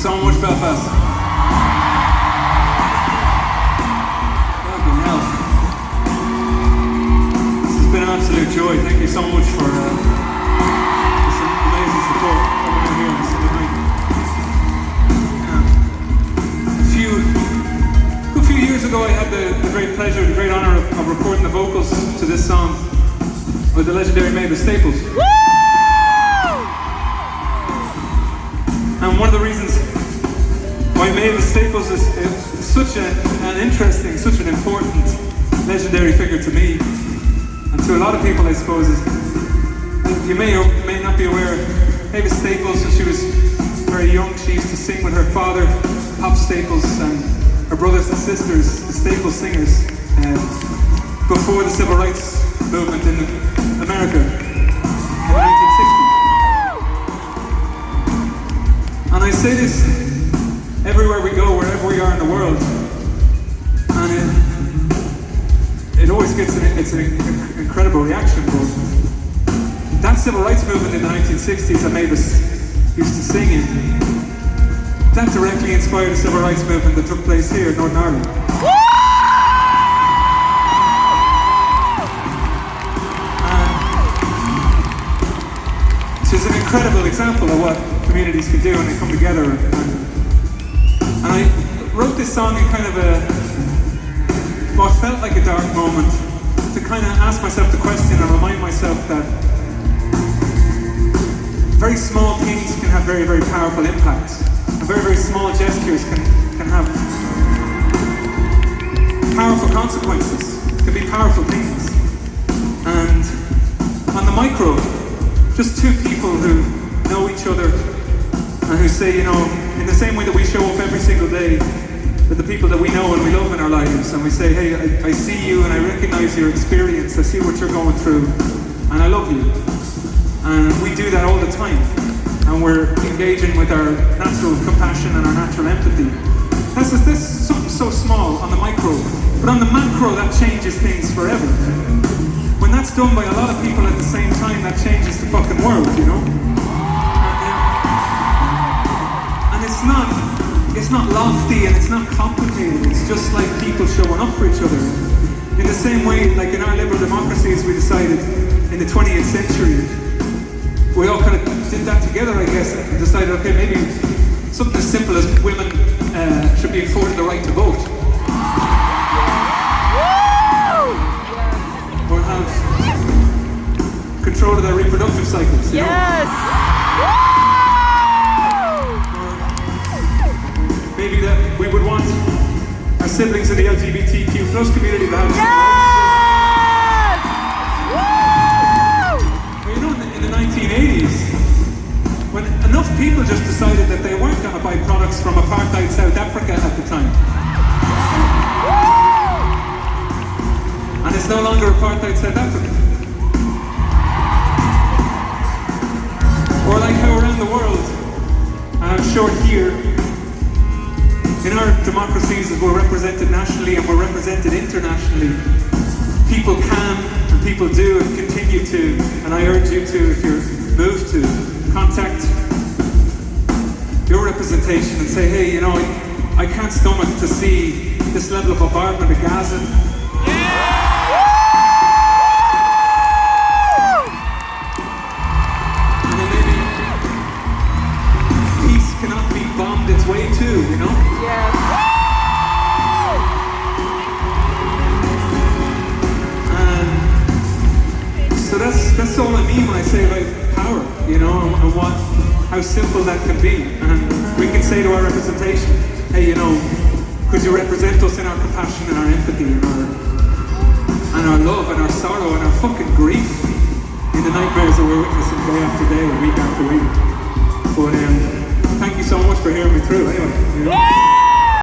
so much, Belfast. Fucking hell. This has been an absolute joy. Thank you so much for this amazing support over here on the Sunday night. A few years ago, I had the great pleasure, the great honor of recording the vocals to this song with the legendary Mavis Staples. Woo! And one of the reasons why Mavis Staples is such an interesting, such an important, legendary figure to me, and to a lot of people, I suppose, is, you may or may not be aware, Mavis Staples, when she was very young, she used to sing with her father, Pop Staples, and her brothers and sisters, the Staples Singers, before the Civil Rights Movement in America in the 1960s. And I say this everywhere we go, wherever we are in the world, and it always gets an incredible reaction. But that Civil Rights Movement in the 1960s that Mavis used to sing in, that directly inspired the Civil Rights Movement that took place here in Northern Ireland. Which is an incredible example of what communities can do when they come together. And I wrote this song in kind of what felt like a dark moment, to kind of ask myself the question and remind myself that very small things can have very, very powerful impacts. And very, very small gestures can have powerful consequences, can be powerful things. And on the micro, just two people who know each other and who say, you know, in the same way that we show up every single day with the people that we know and we love in our lives, and we say, hey, I see you and I recognize your experience, I see what you're going through, and I love you. And we do that all the time. And we're engaging with our natural compassion and our natural empathy. That's something so small on the micro, but on the macro, that changes things forever. When that's done by a lot of people at the same time, that changes the fucking world, you know? And it's not lofty and it's not complicated. It's just like people showing up for each other. In the same way, like in our liberal democracies, we decided in the 20th century, we all kind of did that together, I guess, and decided, okay, maybe something as simple as women should be afforded the right to vote. Or have control of their reproductive cycles. Yes! Or maybe that we would want our siblings in the LGBTQ plus community to have in the 1980s, when enough people just decided that they weren't going to buy products from apartheid South Africa at the time. And it's no longer apartheid South Africa. Or like how around the world, and I'm sure here, in our democracies, as we're represented nationally and we're represented internationally, people can and people do and continue to, and I urge you to, if you're moved to, contact your representation and say, hey, you know, I can't stomach to see this level of bombardment of Gaza. And then maybe peace cannot be bombed its way too, you know? Yes. So that's all I mean when I say about power, you know, and how simple that can be. And we can say to our representation, hey, you know, could you represent us in our compassion and our empathy and our love and our sorrow and our fucking grief in the nightmares that we're witnessing day after day, week after week. But thank you so much for hearing me through anyway. You know?